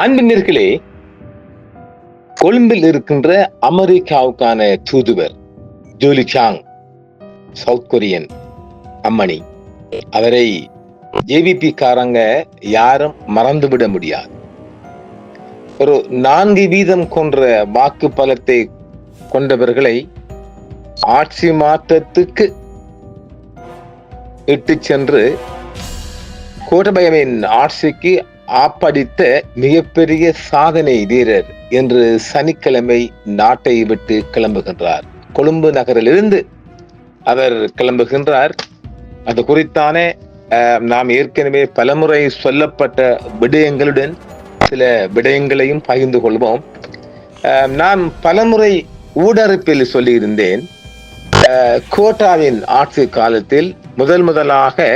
அன்பினர்களே, கொழும்பில் இருக்கின்ற அமெரிக்காவுக்கான தூதுவர் ஜூலி சாங், சவுத் கொரியன் அம்மணி, அவரை ஜேவிபி காரங்க யாரும் மறந்துவிட முடியாது. ஒரு 4% கொன்ற வாக்கு பலத்தை கொண்டவர்களை ஆட்சி மாற்றத்துக்கு இட்டு சென்று கோட்டபயவின் ஆட்சிக்கு ஆப்படித்த மிகப்பெரிய சாதனை வீரர் என்று சனிக்கிழமை நாட்டை விட்டு கிளம்புகின்றார். கொழும்பு நகரிலிருந்து அவர் கிளம்புகின்றார். அது குறித்தான நாம் ஏற்கனவே பலமுறை சொல்லப்பட்ட விடயங்களுடன் சில விடயங்களையும் பகிர்ந்து கொள்வோம். நான் பலமுறை ஊடறுப்பில் சொல்லியிருந்தேன், கோட்டாவின் ஆட்சி காலத்தில் முதலாக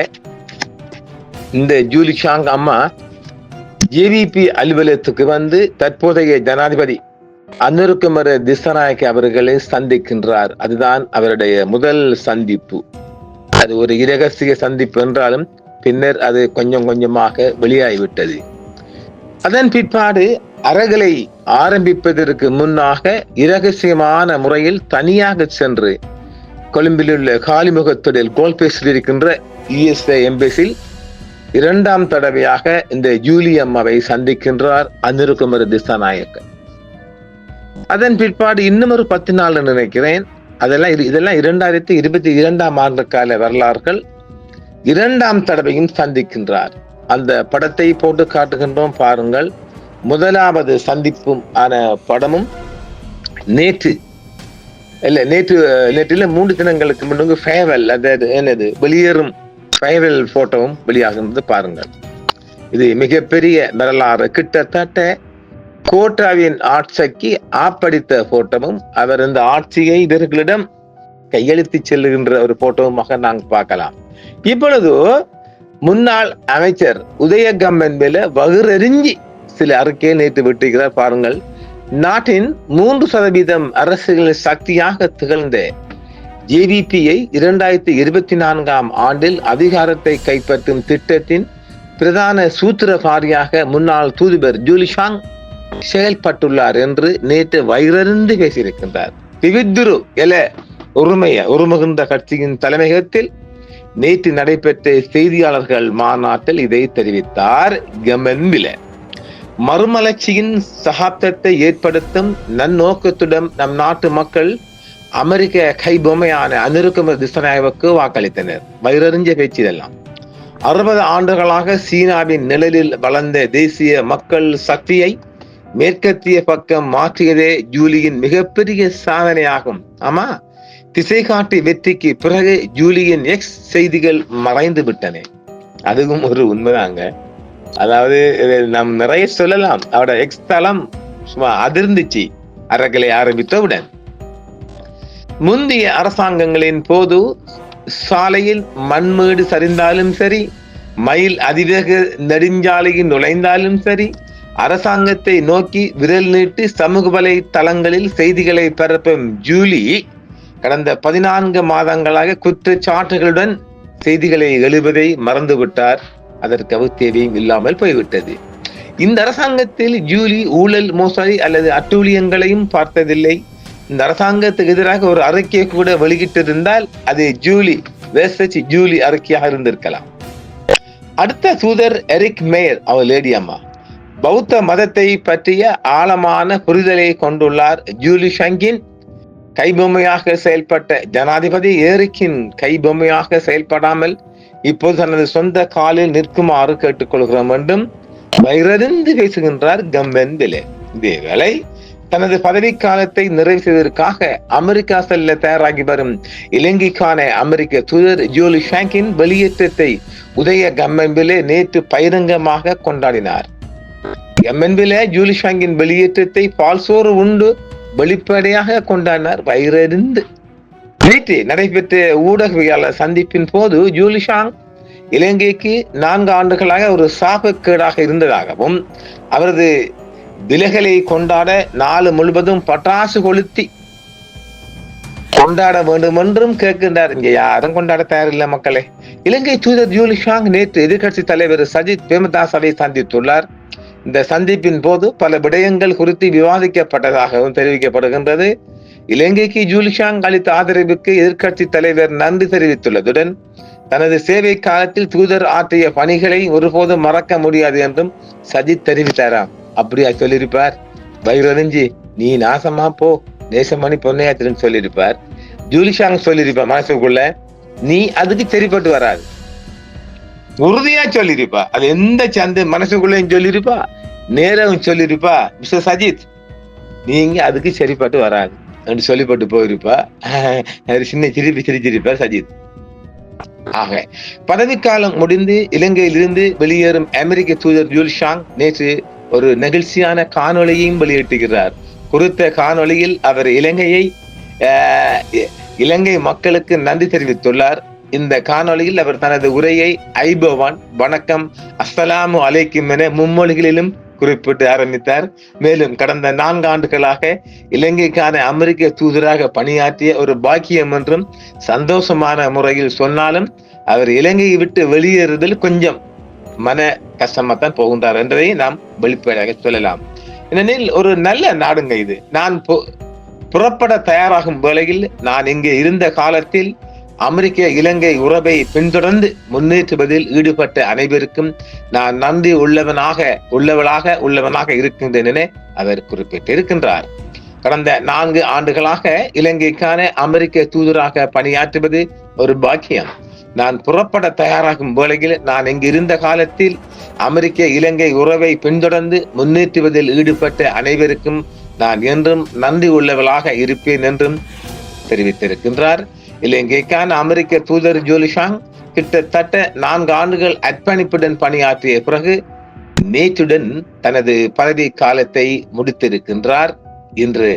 இந்த ஜூலி சாங் அம்மா ஜேவிபி அலுவலகத்துக்கு வந்து தற்போதைய ஜனாதிபதி அனுருகுமார திசாநாயக்க அவர்களை சந்திக்கின்றார். அதுதான் அவருடைய முதல் சந்திப்பு. அது ஒரு இரகசிய சந்திப்பு என்றாலும் பின்னர் அது கொஞ்சம் கொஞ்சமாக வெளியாகிவிட்டது. அதன் பிற்பாடு அறகளை ஆரம்பிப்பதற்கு முன்னாக இரகசியமான முறையில் தனியாக சென்று கொழும்பில் உள்ள காலிமுகத்துடன் கோல்பேசில் இருக்கின்ற USA எம்பசில் 2ஆம் தடவையாக இந்த ஜூலி அம்மாவை சந்திக்கின்றார் அனுருகுமார திசாநாயக்க. அதன் பிற்பாடு இன்னும் ஒரு 10 நாள் நினைக்கிறேன். இதெல்லாம் 2022ஆம் ஆண்டு கால வரலாறுகள். 2ஆம் தடவையும் சந்திக்கின்றார். அந்த படத்தை போட்டு காட்டுகின்றோம் பாருங்கள். முதலாவது சந்திப்பும் ஆன படமும் நேற்று 3 தினங்களுக்கு முன்பு ஃபேவல், அதாவது என்னது வெளியேறும் ஃபேவல் போட்டோவும் வெளியாகின்றது பாருங்கள். இது மிகப்பெரிய வரலாறு. கிட்டத்தட்ட கோட்டாவின் ஆட்சிக்கு ஆப்படித்த போட்டோவும் அவர் இந்த ஆட்சியை இவர்களிடம் கையெழுத்து செல்லுகின்ற ஒரு போட்டோவுமாக நாங்கள் பார்க்கலாம். இப்பொழுது முன்னாள் அமைச்சர் உதயகம்மன் மேல வகுறறிஞ்சி சில அறிக்கையை நேற்று விட்டுகிறார் பாருங்கள். நாட்டின் 3% அரசியல் சக்தியாக திகழ்ந்த ஜேவிபியை 2024ஆம் ஆண்டில் அதிகாரத்தை கைப்பற்றும் திட்டத்தின் பிரதான சூத்திரதாரியாக முன்னாள் தூதுவர் ஜூலி சாங் செயல்பட்டுள்ளார் என்று நேற்று வயிறறிந்து பேசியிருக்கின்றார். திவித்துரு உருமுகின்ற கட்சியின் தலைமையகத்தில் நேற்று நடைபெற்ற செய்தியாளர்கள் மாநாட்டில் இதை தெரிவித்தார். கமன்வில மறுமலர்ச்சியின் சகாப்தத்தை ஏற்படுத்தும் நன்னோக்கத்துடன் நம் நாட்டு மக்கள் அமெரிக்க கைபொம்மையான அனுருகுமார திசாநாயக்கவுக்கு வாக்களித்தனர். வயிறறிஞ்ச பேச்சு இதெல்லாம். 60 ஆண்டுகளாக சீனாவின் நிழலில் வளர்ந்த தேசிய மக்கள் சக்தியை மேற்கத்திய பக்கம் மாற்றியதே ஜூலியின் மிகப்பெரிய சாதனையாகும். ஆமா, திசை காட்டி வெற்றிக்கு பிறகு ஜூலியின் எக்ஸ் செய்திகள் மறைந்து விட்டன. அதுவும் ஒரு உண்மைதாங்க. அதாவது நாம் நிறைய சொல்லலாம். அவரோட எக்ஸ் தளம் சும்மா அதிர்ந்துச்சு அறக்கலை ஆரம்பித்தவுடன். முந்தைய அரசாங்கங்களின் போது சாலையில் மண்மேடு சரிந்தாலும் சரி, மயில் அதிவேக நெடுஞ்சாலையில் நுழைந்தாலும் சரி, அரசாங்கத்தை நோக்கி விரல் நீட்டி சமூக வலைத்தளங்களில் செய்திகளை பரப்பும் ஜூலி கடந்த 14 மாதங்களாக குற்றச்சாட்டுகளுடன் செய்திகளை எழுதுவதை மறந்துவிட்டார். அதற்கு தேவையும் இல்லாமல் போய்விட்டது. இந்த அரசாங்கத்தில் ஜூலி ஊழல், மோசடி அல்லது அட்டூழியங்களையும் பார்த்ததில்லை. இந்த அரசாங்கத்துக்கு எதிராக ஒரு அறிக்கையை கூட வெளியிட்டிருந்தால் அது ஜூலி அறிக்கையாக இருந்திருக்கலாம். அடுத்த தூதர் எரிக் மேயர், அவர் லேடி அம்மா, பௌத்த மதத்தை பற்றிய ஆழமான புரிதலை கொண்டுள்ளார். ஜூலி சாங்கின் கைபொம்மையாக செயல்பட்ட ஜனாதிபதி எரிக்கின் கைபொம்மையாக செயல்படாமல் இப்போது தனது சொந்த காலில் நிற்குமாறு கேட்டுக்கொள்கிறோம் என்றும் வயிறறிந்து பேசுகின்றார் கம்பன் விலே. இதேவேளை தனது பதவி காலத்தை நிறைவு செய்வதற்காக அமெரிக்கா செல்ல தயாராகி வரும் இலங்கைக்கான அமெரிக்க தூதர் ஜூலி சாங்கின் வெளியேற்றத்தை உதய கம்மன்விலே நேற்று பகிரங்கமாக கொண்டாடினார். கம்மன்விலே ஜூலி சாங்கின் வெளியேற்றத்தை பால்சோறு உண்டு வெளிப்படையாக கொண்டாடினார் வயிறறிந்து. நேற்று நடைபெற்ற ஊடகவியலாளர் சந்திப்பின் போது ஜூலி சாங் இலங்கைக்கு 4 ஆண்டுகளாக ஒரு சாபக்கேடாக இருந்ததாகவும் அவரது விலகலை கொண்டாட நாடு முழுவதும் பட்டாசு கொளுத்தி கொண்டாட வேண்டும் என்றும் கேட்கின்றார். இங்க யாரும் கொண்டாட தயாரில்லை மக்களே. இலங்கை தூதர் ஜூலி சாங் நேற்று எதிர்கட்சி தலைவர் சஜித் பிரேமதாசவை சந்தித்துள்ளார். இந்த சந்திப்பின் போது பல விடயங்கள் குறித்து விவாதிக்கப்பட்டதாகவும் தெரிவிக்கப்படுகின்றது. இலங்கைக்கு ஜூலிஷாங் அளித்த ஆதரவுக்கு எதிர்க்கட்சி தலைவர் நன்றி தெரிவித்துள்ளதுடன் தனது சேவை காலத்தில் தூதர் ஆற்றிய பணிகளை ஒருபோதும் மறக்க முடியாது என்றும் சஜித் தெரிவித்தாராம். அப்படியா சொல்லியிருப்பார்? வைரறிஞ்சி நீ நாசமா போ, நேசமணி பொன்னையாத்திரன்னு சொல்லியிருப்பார். ஜூலிஷாங் சொல்லியிருப்பார் மனசுக்குள்ள, நீ அதுக்கு சரிப்பட்டு வராது, உறுதியா சொல்லிருப்பா. அது எந்த சந்தை மனசுக்குள்ளேயும் சொல்லிருப்பா, நேரம் சொல்லிருப்பா, மிஸ்டர் சஜித் நீங்க அதுக்கு சரிப்பட்டு வராது என்று சொல்லிப்பட்டு போயிருப்பா. சின்ன சிரிச்சிருப்பார் சஜித். ஆக பதவிக்காலம் முடிந்து இலங்கையிலிருந்து வெளியேறும் அமெரிக்க தூதர் ஜூலிஷாங் நேற்று ஒரு நெகிழ்ச்சியான காணொளியையும் வெளியிட்டிருக்கிறார். குறித்த காணொளியில் அவர் இலங்கை மக்களுக்கு நன்றி தெரிவித்துள்ளார். இந்த காணொளியில் அவர் தனது உரையை ஐபவான், வணக்கம், அஸ்ஸலாமு அலைக்கும் என மும்மொழிகளிலும் குறிப்பிட்டு ஆரம்பித்தார். மேலும் கடந்த 4 ஆண்டுகளாக இலங்கைக்கான அமெரிக்க தூதராக பணியாற்றிய ஒரு பாக்கியம் என்றும் சந்தோஷமான முறையில் சொன்னாலும் அவர் இலங்கையை விட்டு வெளியேறுதல் கொஞ்சம் மன கஷ்டமாத்தான் போகின்றார் என்பதை நாம் வெளிப்படையாக சொல்லலாம். ஏனெனில் ஒரு நல்ல நாடுங்க இது. நான் புறப்பட தயாராகும் வேளையில் நான் இங்கே இருந்த காலத்தில் அமெரிக்க இலங்கை உறவை பின்தொடர்ந்து முன்னேற்றுவதில் ஈடுபட்ட அனைவருக்கும் நான் நன்றி உள்ளவனாக இருக்கின்றேன் என அவர் குறிப்பிட்டிருக்கின்றார். கடந்த 4 ஆண்டுகளாக இலங்கைக்கான அமெரிக்க தூதராக பணியாற்றுவது ஒரு பாக்கியம். நான் புறப்பட தயாராகும் வேளையில் நான் இங்கு இருந்த காலத்தில் அமெரிக்க இலங்கை உறவை பின்தொடர்ந்து முன்னேற்றுவதில் ஈடுபட்ட அனைவருக்கும் நான் என்றும் நன்றி உள்ளவளாக இருப்பேன் என்றும் தெரிவித்திருக்கின்றார். இலங்கைக்கான அமெரிக்க தூதர் ஜூலிஷாங் கிட்டத்தட்ட 4 ஆண்டுகள் அர்ப்பணிப்புடன் பணியாற்றிய பிறகு நேற்றுடன் தனது பதவி காலத்தை முடித்திருக்கின்றார். இன்று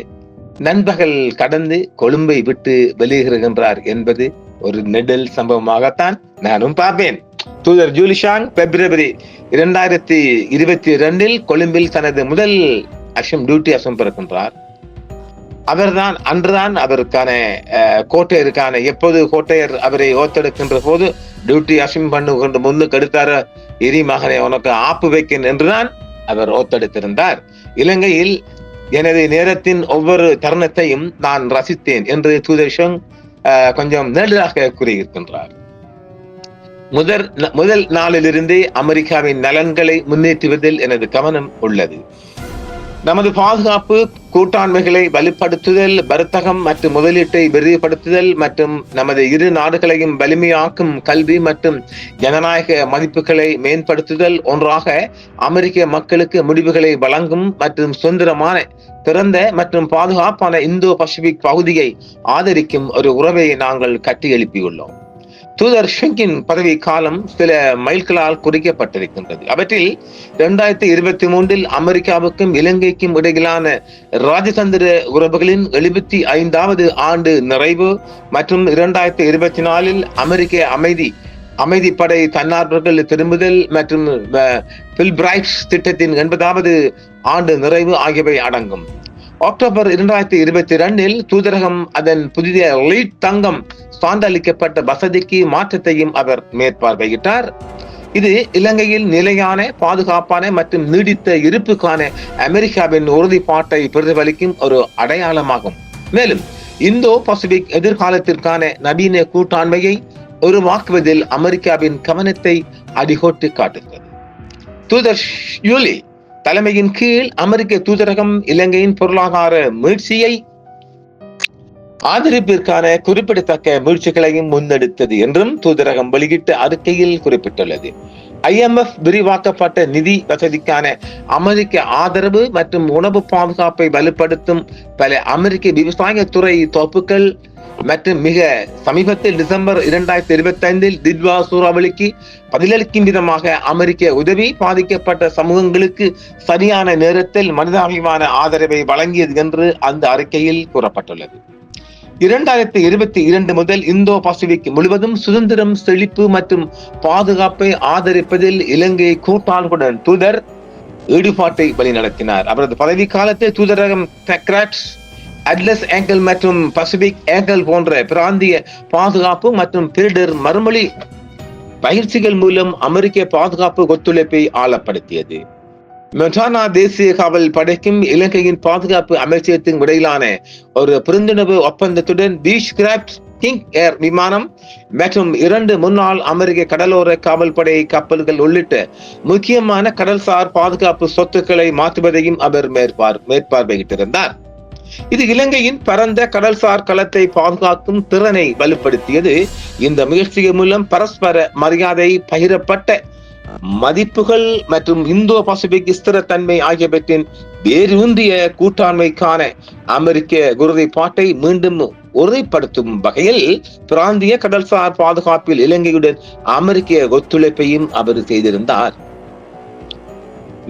நண்பகல் கடந்து கொழும்பை விட்டு வெளியேறுகின்றார் என்பது ஒரு நெடல் சம்பவமாகத்தான் நானும் பார்ப்பேன். தூதர் ஜூலிஷாங் பிப்ரவரி 2022 கொழும்பில் தனது முதல் டியூட்டி பிறக்கின்றார். அன்றுதான் அவருக்கான கோட்டையருக்கான எப்போது கோட்டையர் அவரை ஓத்தெடுக்கின்ற போது டியூட்டி அசிம் பண்ணுகின்ற முன்னுக்கு எடுத்தார எரி மகனை உனக்கு ஆப்பு வைக்கேன் என்றுதான் அவர் ஓத்தெடுத்திருந்தார். இலங்கையில் எனது நேரத்தின் ஒவ்வொரு தருணத்தையும் நான் ரசித்தேன் என்று தூதர் ஷங் கொஞ்சம் நெடுதாக கூறியிருக்கின்றார். முதல் நாளிலிருந்தே அமெரிக்காவின் நலன்களை முன்னேற்றுவதில் எனது கவனம் உள்ளது. நமது பாதுகாப்பு கூட்டாண்மைகளை வலுப்படுத்துதல், வர்த்தகம் மற்றும் முதலீட்டை விரிவுபடுத்துதல் மற்றும் நமது இரு நாடுகளையும் வலிமையாக்கும் கல்வி மற்றும் ஜனநாயக மதிப்புகளை மேம்படுத்துதல் ஒன்றாக அமெரிக்க மக்களுக்கு முடிவுகளை வழங்கும் மற்றும் சுதந்திரமான, திறந்த மற்றும் பாதுகாப்பான இந்தோ பசிபிக் பகுதியை ஆதரிக்கும் ஒரு உறவை நாங்கள் கட்டியெழுப்பியுள்ளோம். தூதர் ஷங்கின் பதவி காலம் சில மைல்களால் குறிக்கப்பட்டிருக்கின்றது. அவற்றில் 2023 அமெரிக்காவுக்கும் இலங்கைக்கும் இடையிலான ராஜதந்திர உறவுகளின் 75வது ஆண்டு நிறைவு மற்றும் 2024 அமெரிக்க அமைதிப்படை தன்னார்வர்கள் திரும்புதல் மற்றும் பில்பிரைட்ஸ் திட்டத்தின் 80வது ஆண்டு நிறைவு ஆகியவை அடங்கும். அக்டோபர் 2022 தூதரகம் அதன் புதிய லீட் தங்கம் சான்றளிக்கப்பட்ட வசதிக்கு மாற்றத்தையும் அவர் மேற்பார்வையிட்டார். இது இலங்கையில் நிலையான, பாதுகாப்பான மற்றும் நீடித்த இருப்புக்கான அமெரிக்காவின் உறுதிப்பாட்டை பிரதிபலிக்கும் ஒரு அடையாளமாகும். மேலும் இந்தோ பசிபிக் எதிர்காலத்திற்கான நவீன கூட்டாண்மையை உருவாக்குவதில் அமெரிக்காவின் கவனத்தை அடிகோட்டு காட்டுகிறது. தூதர் யூலி தலைமையின் கீழ் அமெரிக்க தூதரகம் இலங்கையின் பொருளாதார மீட்சியை ஆதரிப்பிற்கான குறிப்பிடத்தக்க முயற்சிகளையும் முன்னெடுத்தது என்றும் தூதரகம் வெளியிட்ட அறிக்கையில் குறிப்பிட்டுள்ளது. IMF விரிவாக்கப்பட்ட நிதி வசதிக்கான அமெரிக்க ஆதரவு மற்றும் உணவு பாதுகாப்பை வலுப்படுத்தும் பல அமெரிக்க விவசாயத்துறை தொகுப்புகள் மற்றும் மிக சமீபத்தில் டிசம்பர் 2025 திட்வா சூறாவளிக்கு பதிலளிக்கும் விதமாக அமெரிக்க உதவி பாதிக்கப்பட்ட சமூகங்களுக்கு சரியான நேரத்தில் மனிதாபிமான ஆதரவை வழங்கியது என்று அந்த அறிக்கையில் கூறப்பட்டுள்ளது. 2022 முதல் இந்தோ பசிபிக் முழுவதும் சுதந்திரம், செழிப்பு மற்றும் பாதுகாப்பை ஆதரிப்பதில் இலங்கை கூட்டாளர்களுடன் தூதர் ஈடுபாட்டை வழிநடத்தினார். அவரது பதவி காலத்தில் தூதரகம் டெக்ராட்ஸ், அட்லஸ் ஏங்கல் மற்றும் பசிபிக் ஏங்கல் போன்ற பிராந்திய பாதுகாப்பு மற்றும் பேரிடர் மறுமொழி பயிற்சிகள் மூலம் அமெரிக்க பாதுகாப்பு ஒத்துழைப்பை ஆழப்படுத்தியது. மெட்டானா தேசிய காவல் படைக்கும் இலங்கையின் பாதுகாப்பு அமைச்சகத்தின் இடையிலான ஒரு புரிந்துணர்வு ஒப்பந்தத்துடன் பீச் கிராப்ட் கிங் ஏர் விமானம் மற்றும் 2 முன்னாள் அமெரிக்க கடலோர காவல்படை கப்பல்கள் உள்ளிட்ட முக்கியமான கடல்சார் பாதுகாப்பு சொத்துக்களை மாற்றுவதையும் அவர் மேற்பார்வையிட்டிருந்தார். இது இலங்கையின் பரந்த கடல்சார் களத்தை பாதுகாக்கும் திறனை வலுப்படுத்தியது. இந்த முயற்சிகள் மூலம் பரஸ்பர மரியாதை, பகிரப்பட்ட மதிப்புகள் மற்றும் இந்தோ பசிபிக் ஸ்திரத்தன்மை ஆகியவற்றின் வேரூன்றிய கூட்டாண்மைக்கான அமெரிக்க உறுதிப்பாட்டை மீண்டும் உறுதிப்படுத்தும் வகையில் பிராந்திய கடல்சார் பாதுகாப்பில் இலங்கையுடன் அமெரிக்க ஒத்துழைப்பையும் அவர் செய்திருந்தார்.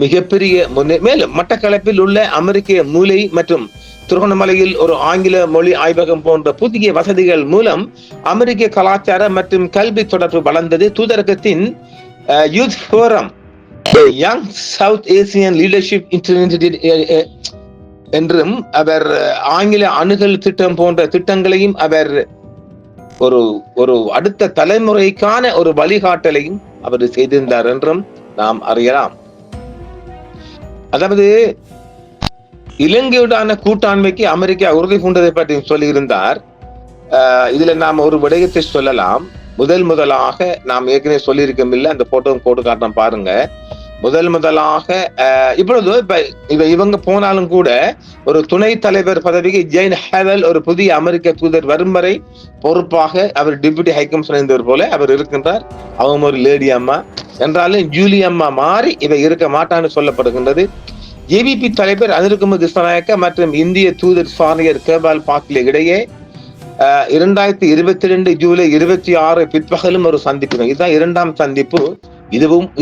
மிகப்பெரிய மேலும் மட்டக்களப்பில் உள்ள அமெரிக்க மூலை மற்றும் திருகோணமலையில் ஒரு ஆங்கில மொழி ஆய்வகம் போன்ற புதிய வசதிகள் மூலம் அமெரிக்க கலாச்சார மற்றும் கல்வி தொடர்பு வளர்ந்தது. தூதரகத்தின் youth forum, young south Asian leadership என்றும் அவர் ஆங்கில அணுகல் திட்டம் போன்ற திட்டங்களையும் அவர் ஒரு அடுத்த தலைமுறைக்கான ஒரு வழிகாட்டலையும் அவர் செய்திருந்தார் என்றும் நாம் அறியலாம். அதாவது இலங்கையுடான கூட்டாண்மைக்கு அமெரிக்கா உறுதி பூண்டதை பற்றி சொல்லியிருந்தார். இதுல நாம் ஒரு விடயத்தை சொல்லலாம். முதலாக நாம் ஏற்கனவே சொல்லியிருக்கோம் இல்ல, அந்த போட்டோ கோடு காட்டம் பாருங்க. முதலாக இப்பொழுது இவங்க போனாலும் கூட ஒரு துணை தலைவர் பதவிக்கு ஜெயின் ஹேவல் ஒரு புதிய அமெரிக்க தூதர் வரும் வரை பொறுப்பாக அவர் டெபுட்டி ஹைகமிஷனர் இருந்தவர் போல அவர் இருக்கின்றார். அவங்க ஒரு லேடி அம்மா என்றாலும் ஜூலி அம்மா மாறி இவை இருக்க மாட்டான்னு சொல்லப்படுகின்றது. ஜேவிபி தலைவர் அனிருகுமார் திசாநாயக்க மற்றும் இந்திய தூதர் சானியர் கேபால் பாக்லே இடையே 2022 ஜூலை 26 பிற்பகலும் ஒரு சந்திப்பு. இதுதான் 2ஆம் சந்திப்பு.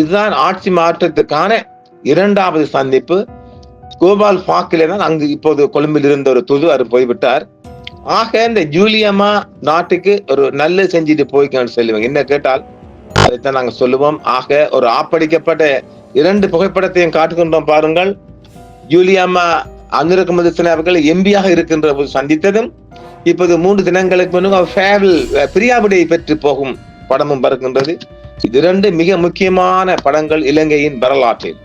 இதுதான் ஆட்சி மாற்றத்துக்கான 2வது சந்திப்பு. கோபால் பாக்கிலே தான் அங்கு இப்போது கொழும்பில் இருந்த ஒரு தூதுவர் போய்விட்டார். ஆக இந்த ஜூலியம்மா நாட்டுக்கு ஒரு நல்ல செஞ்சுட்டு போய்க்கான்னு சொல்லுவாங்க. என்ன கேட்டால் அதைத்தான் நாங்க சொல்லுவோம். ஆக ஒரு ஆப்படிக்கப்பட்ட 2 புகைப்படத்தையும் காட்டுகின்றோம் பாருங்கள். ஜூலியம்மா அனிருகுமார் திசாநாயக்க அவர்கள் எம்பியாக இருக்கின்ற போது சந்தித்ததும், இப்போது 3 தினங்களுக்கு முன்பு பிரியாவிடை பெற்று போகும் படமும் வருகின்றது. இது 2 மிக முக்கியமான படங்கள் இலங்கையின் வரலாற்றில்.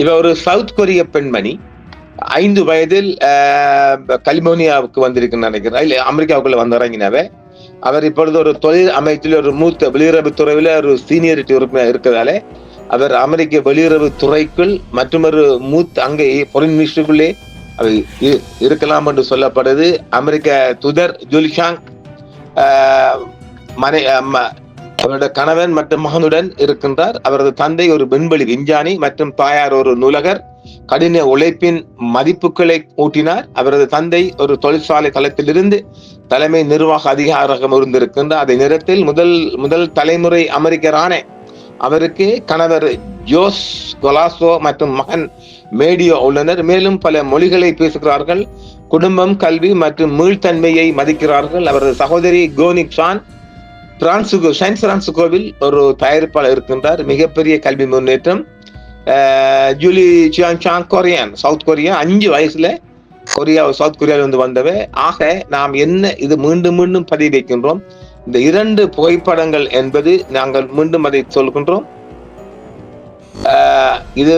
இவ ஒரு சவுத் கொரிய பெண்மணி, 5 வயதில் கலிபோர்னியாவுக்கு வந்திருக்கு நினைக்கிறார், இல்ல அமெரிக்காவுக்குள்ள வந்து இறங்கினவ. அவர் இப்பொழுது ஒரு தொழில் அமைச்சில் ஒரு மூத்த வெளியுறவு துறையில ஒரு சீனியரிட்டி உறுப்பினர் இருக்கிறதாலே அவர் அமெரிக்க வெளியுறவு துறைக்குள் மற்றொரு அங்கே ஃபாரின் மினிஸ்டருக்குள்ளே அவை இருக்கலாம் என்று சொல்லப்படுது. அமெரிக்க தூதர் ஜூலிஷாங் அவருடைய கணவன் மற்றும் மகனுடன் இருக்கின்றார். அவரது தந்தை ஒரு விண்வெளி விஞ்ஞானி மற்றும் தாயார் ஒரு நூலகர். கடின உழைப்பின் மதிப்புகளை ஊட்டினார். அவரது தந்தை ஒரு தொழிற்சாலை களத்திலிருந்து தலைமை நிர்வாக அதிகாரம் இருந்திருக்கின்றார். அதே நேரத்தில் முதல் தலைமுறை அமெரிக்கரான அவருக்கு கணவர் ஜோஸ் கொலாசோ மற்றும் மகன் மேடியோ உள்ளனர். மேலும் பல மொழிகளை பேசுகிறார்கள். குடும்பம், கல்வி மற்றும் மீள்தன்மையை மதிக்கிறார்கள். அவரது சகோதரி கோனிக் ஷான் சான் பிரான்சிஸ்கோவில் ஒரு தயாரிப்பாளர் இருக்கின்றார். மிகப்பெரிய கல்வி முன்னேற்றம். Julie Chiang Korean, south Korea, 5 வயசுல சவுத் கொரியாவில் வந்து வந்தவ. ஆக நாம் என்ன இது மீண்டும் பதிவு வைக்கின்றோம். இந்த 2 புகைப்படங்கள் என்பது நாங்கள் மீண்டும் அதை சொல்கின்றோம். இது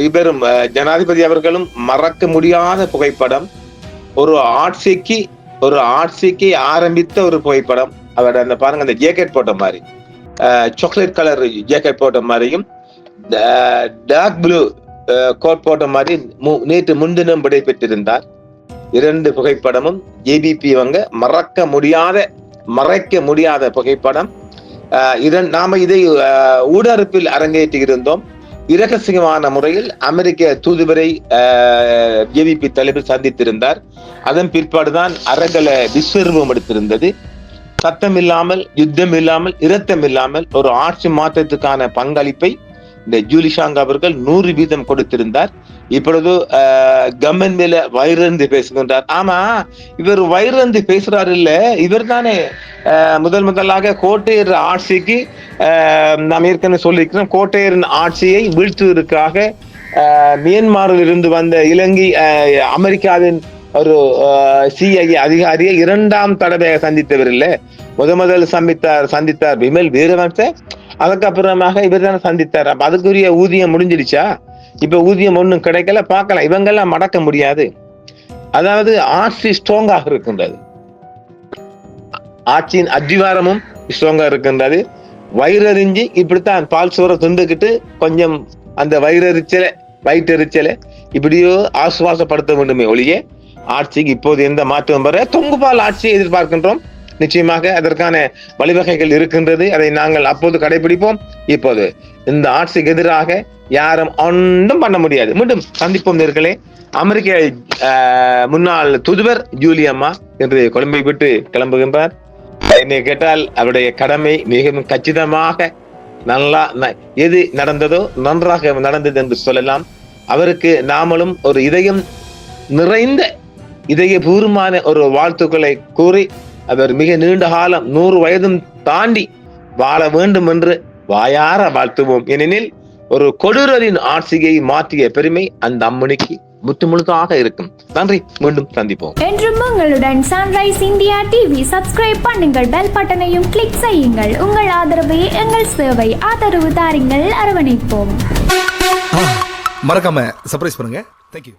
இவரும் ஜனாதிபதி அவர்களும் மறக்க முடியாத புகைப்படம். ஒரு ஆட்சிக்கு ஆரம்பித்த ஒரு புகைப்படம். அவர் அந்த பாருங்க, அந்த ஜேக்கெட் போட்ட மாதிரி, சாக்லேட் கலர் ஜேக்கெட் போட்ட மாதிரியும் டார்க் ப்ளூ கோட் போட்ட மாதிரி நேற்று முன்தினம் விடை பெற்றிருந்தார். 2 புகைப்படமும் ஜேபிபி மறைக்க முடியாத புகைப்படம். நாம இதை ஊடறுப்பில் அரங்கேற்றி இருந்தோம். இரகசியமான முறையில் அமெரிக்க தூதுவரை ஜேவிபி தலைவர் சந்தித்திருந்தார். அதன் பிற்பாடுதான் அரங்கல விஸ்வரூபம் எடுத்திருந்தது. சத்தம் இல்லாமல், யுத்தம் இல்லாமல், இரத்தம் இல்லாமல் ஒரு ஆட்சி மாற்றத்துக்கான பங்களிப்பை இந்த ஜூலிஷாங் அவர்கள் 100% கொடுத்திருந்தார். இப்பொழுது கவர்மெண்ட் மேல வயிறந்து பேசுகின்றார். ஆமா, இவர் வயிறந்து பேசுறாரு இல்ல, இவர் தானே முதலாக கோட்டையர் ஆட்சிக்கு நாம் ஏற்கனவே சொல்லியிருக்கிறோம். கோட்டையரின் ஆட்சியை வீழ்த்துவதற்காக மியான்மரில் இருந்து வந்த இலங்கை அமெரிக்காவின் ஒரு சிஐஏ அதிகாரியை 2ஆம் தடவை சந்தித்தவர் இல்ல, முதல் சந்தித்தார் விமல் வீரவன்ச. அதுக்கப்புறமாக இவர் தானே சந்தித்தார். அப்ப அதுக்குரிய ஊதியம் முடிஞ்சிடுச்சா? இப்ப ஊதியம் ஒண்ணும் கிடைக்கல, பார்க்கலாம். இவங்கெல்லாம் மடக்க முடியாது. அதாவது ஆட்சி ஸ்ட்ராங்காக இருக்கின்றது, ஆட்சியின் அத்திவாரமும் ஸ்ட்ராங்கா இருக்கின்றது. வயிறறிஞ்சு இப்படித்தான் பால் சோற துண்டுக்கிட்டு கொஞ்சம் அந்த வயிற்றெரிச்சல இப்படியோ ஆசுவாசப்படுத்த வேண்டுமே ஒழிய ஆட்சிக்கு இப்போது எந்த மாற்றம் வர தொங்குபால் ஆட்சியை எதிர்பார்க்கின்றோம். நிச்சயமாக அதற்கான வழிவகைகள் இருக்கின்றது, அதை நாங்கள் அப்போது கடைபிடிப்போம். இப்போது இந்த ஆட்சிக்கு எதிராக யாரும் ஒன்றும் பண்ண முடியாது. மீண்டும் சந்திப்போம் நேர்களே. அமெரிக்க முன்னாள் தூதுவர் ஜூலியம்மா என்று கொழும்பை விட்டு கிளம்புகின்றார். என்னை கேட்டால் அவருடைய கடமை மிகவும் கச்சிதமாக நல்லா எது நடந்ததோ நன்றாக நடந்தது என்று சொல்லலாம். அவருக்கு நாமளும் ஒரு இதயம் நிறைந்த இதயபூர்வமான ஒரு வாழ்த்துக்களை கூறி அவர் மிக நீண்ட காலம் 100 வயதும் தாண்டி வாழ வேண்டும் என்று வாயார வாழ்த்துவோம். ஏனெனில் ஒரு கொடூரரின் ஆட்சியை மாற்றிய பெருமை அந்த அம்மணிக்கு முற்றுமுழுதாக இருக்கும். நன்றி, மீண்டும் சந்திப்போம். என்றும் உங்களுடன் சன்ரைஸ் இந்தியா டிவி. சப்ஸ்கிரைப் பண்ணுங்கள், பெல் பட்டனையும் கிளிக் செய்யுங்கள். உங்கள் ஆதரவே எங்கள் சேவை. ஆதரவு தாருங்கள், அரவணைப்போம். மறக்காம சர்ப்ரைஸ் பண்ணுங்க. தேங்க்யூ.